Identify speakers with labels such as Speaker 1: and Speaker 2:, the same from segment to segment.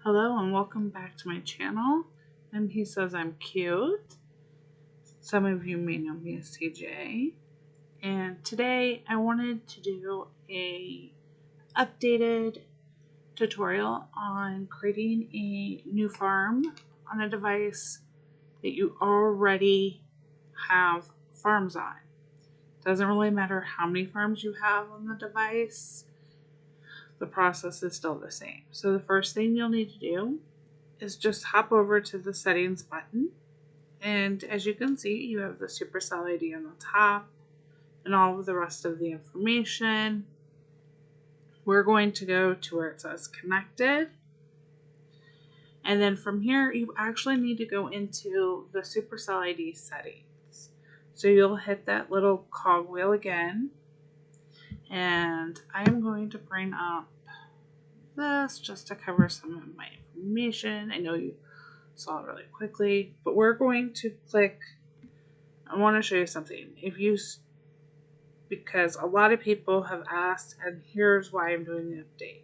Speaker 1: Hello and welcome back to my channel. He says I'm cute. Some of you may know me as TJ. And today I wanted to do a updated tutorial on creating a new farm on a device that you already have farms on. Doesn't really matter how many farms you have on the device. The process is still the same. So the first thing you'll need to do is just hop over to the settings button, and as you can see you have the Supercell ID on the top and all of the rest of the information. We're going to go to where it says connected, and then from here you actually need to go into the Supercell ID settings. So you'll hit that little cogwheel again, and I am going to bring up this just to cover some of my information. I know you saw it really quickly, but we're going to click. I want to show you something. Because a lot of people have asked, and here's why I'm doing the update.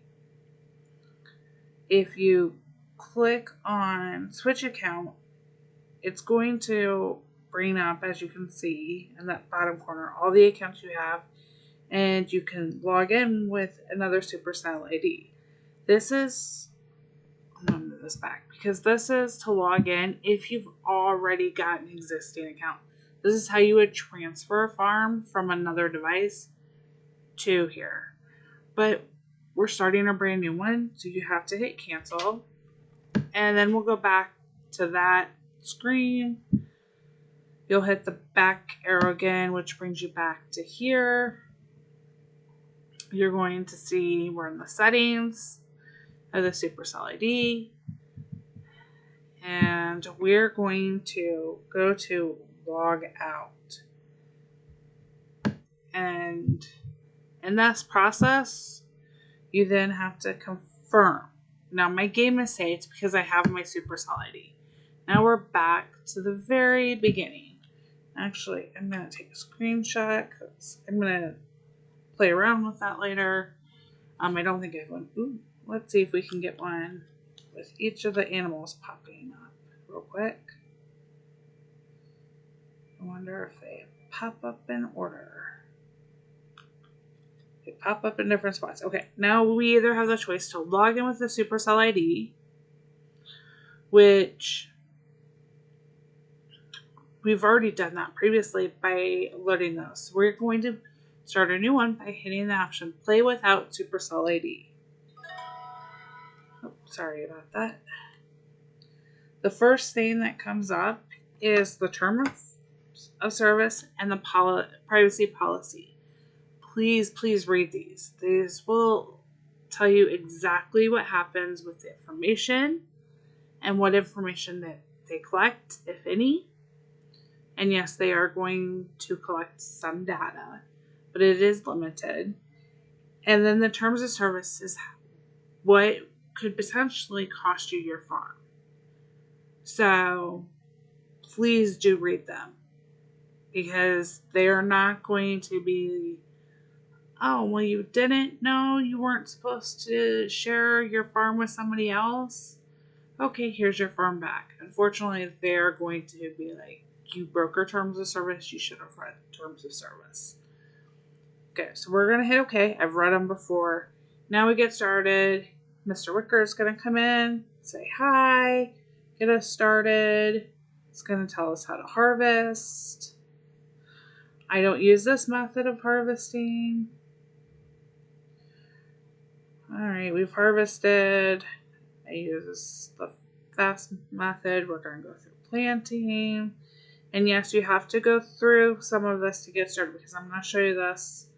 Speaker 1: If you click on switch account, it's going to bring up, as you can see in that bottom corner, all the accounts you have, and you can log in with another Supercell ID. This is, I'm going to move this back because this is to log in if you've already got an existing account. This is how you would transfer a farm from another device to here. But we're starting a brand new one, so you have to hit cancel. And then we'll go back to that screen. You'll hit the back arrow again, which brings you back to here. You're going to see we're in the settings of the Supercell ID. And we're going to go to log out. And in this process, you then have to confirm. Now my game must say it's because I have my Supercell ID. Now we're back to the very beginning. Actually, I'm going to take a screenshot because I'm going to play around with that later. I don't think I have one. Ooh, let's see if we can get one with each of the animals popping up real quick. I wonder if they pop up in order. They pop up in different spots. Okay, now we either have the choice to log in with the Supercell ID, which we've already done that previously by loading those. So we're going to start a new one by hitting the option Play Without Supercell ID. Oh, sorry about that. The first thing that comes up is the term of service and the privacy policy. Please read these. These will tell you exactly what happens with the information and what information that they collect, if any. And yes, they are going to collect some data, but it is limited. And then the terms of service is what could potentially cost you your farm. So please do read them, because they are not going to be, oh, well, you didn't know you weren't supposed to share your farm with somebody else. Okay, here's your farm back. Unfortunately, they're going to be like, you broke our terms of service. You should have read terms of service. Okay, so we're going to hit OK. I've read them before. Now we get started. Mr. Wicker is going to come in, say hi, get us started. It's going to tell us how to harvest. I don't use this method of harvesting. Alright, we've harvested. I use the fast method. We're going to go through planting. And yes, you have to go through some of this to get started, because I'm going to show you this.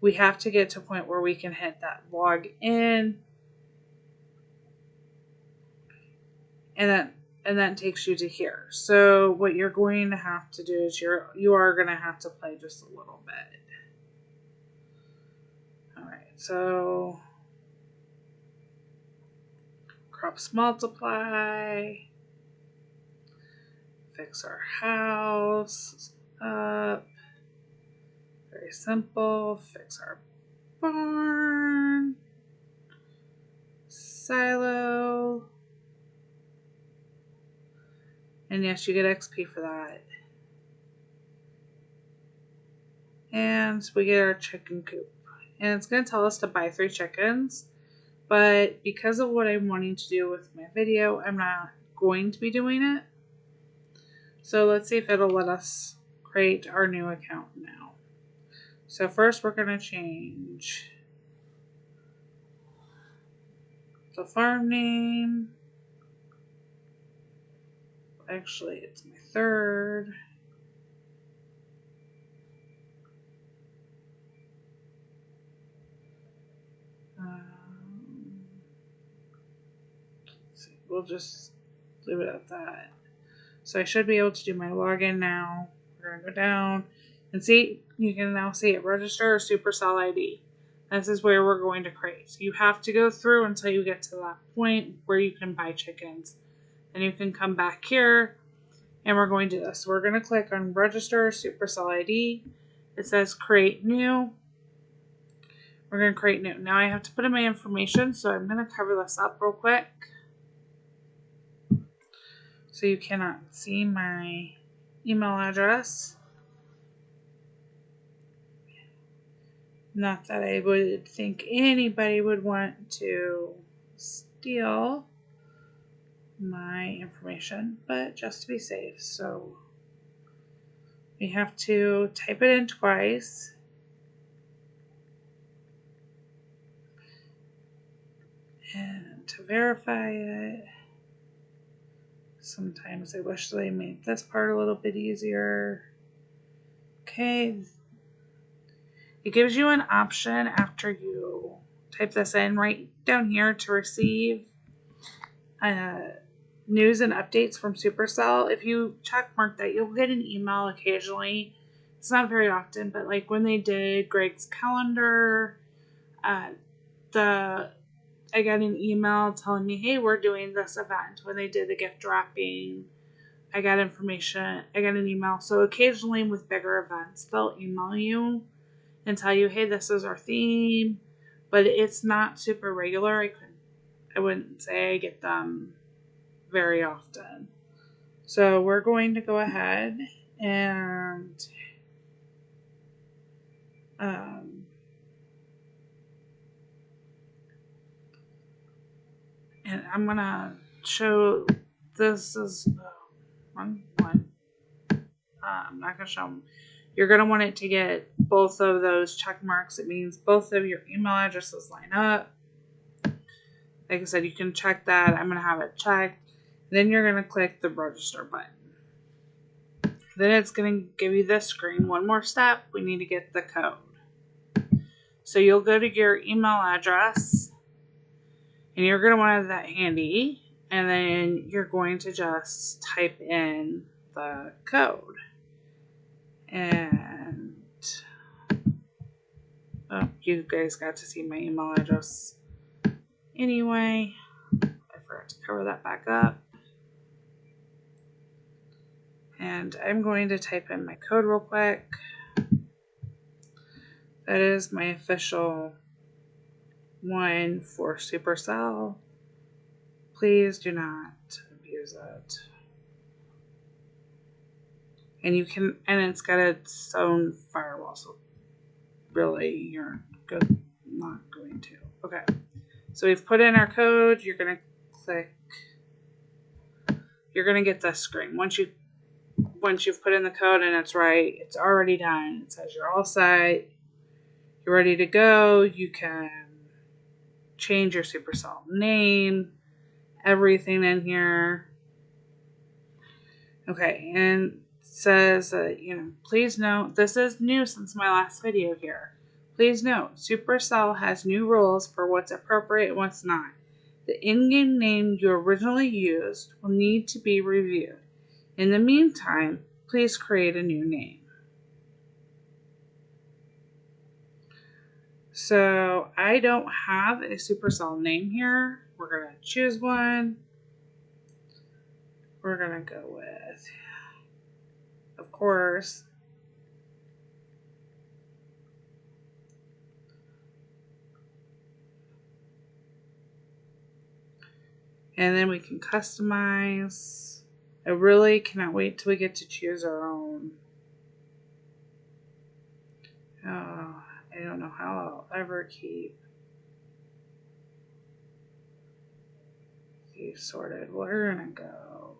Speaker 1: We have to get to a point where we can hit that log in. And that takes you to here. So what you're going to have to do is you are going to have to play just a little bit. Alright, so crops multiply. Fix our house up. Very simple. Fix our barn. Silo. And yes, you get XP for that. And we get our chicken coop. And it's going to tell us to buy 3 chickens. But because of what I'm wanting to do with my video, I'm not going to be doing it. So let's see if it'll let us create our new account now. So first we're going to change the farm name. Actually, it's my third. We'll just leave it at that. So I should be able to do my login now. We're going to go down and see, you can now see it, register a Supercell ID. This is where we're going to create. So you have to go through until you get to that point where you can buy chickens. Then you can come back here and we're going to do this. So we're going to click on register Supercell ID. It says create new. We're going to create new. Now I have to put in my information, so I'm going to cover this up real quick. So you cannot see my email address. Not that I would think anybody would want to steal my information, but just to be safe. So we have to type it in twice. And to verify it, sometimes I wish they made this part a little bit easier. Okay. It gives you an option after you type this in right down here to receive news and updates from Supercell. If you check mark that, you'll get an email occasionally. It's not very often, but like when they did Greg's calendar, I got an email telling me, hey, we're doing this event. When they did the gift wrapping, I got information. I got an email. So occasionally with bigger events, they'll email you and tell you, hey, this is our theme. But it's not super regular. I wouldn't say I get them very often. So we're going to go ahead and I'm gonna show this is one. I'm not gonna show them. You're gonna want it to get both of those check marks. It means both of your email addresses line up. Like I said, you can check that. I'm gonna have it checked. Then you're gonna click the register button. Then it's going to give you this screen. One more step. We need to get the code. So you'll go to your email address and you're going to want that handy. And then you're going to just type in the code. And you guys got to see my email address anyway. I forgot to cover that back up. And I'm going to type in my code real quick. That is my official one for Supercell. Please do not abuse it. And you can, and it's got its own firewall, so really you're not going to. Okay, so we've put in our code. You're gonna click. You're gonna get this screen once you've put in the code and it's right. It's already done. It says you're all set. You're ready to go. You can change your Supercell name, everything in here. Okay, and it says, please note, this is new since my last video here. Please note, Supercell has new rules for what's appropriate and what's not. The in-game name you originally used will need to be reviewed. In the meantime, please create a new name. So I don't have a Supercell name here. We're going to choose one. We're going to go with, of course, and then we can customize. I really cannot wait till we get to choose our own. Oh, I don't know how I'll ever keep these sorted. We're gonna go.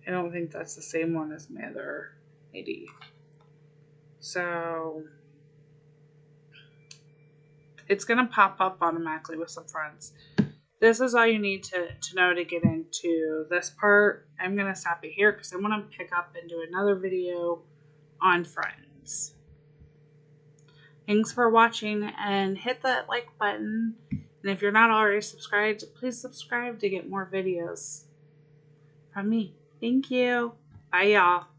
Speaker 1: I don't think that's the same one as my other ID. So it's gonna pop up automatically with some friends. This is all you need to know to get into this part. I'm going to stop it here because I want to pick up and do another video on friends. Thanks for watching, and hit that like button. And if you're not already subscribed, please subscribe to get more videos from me. Thank you. Bye, y'all.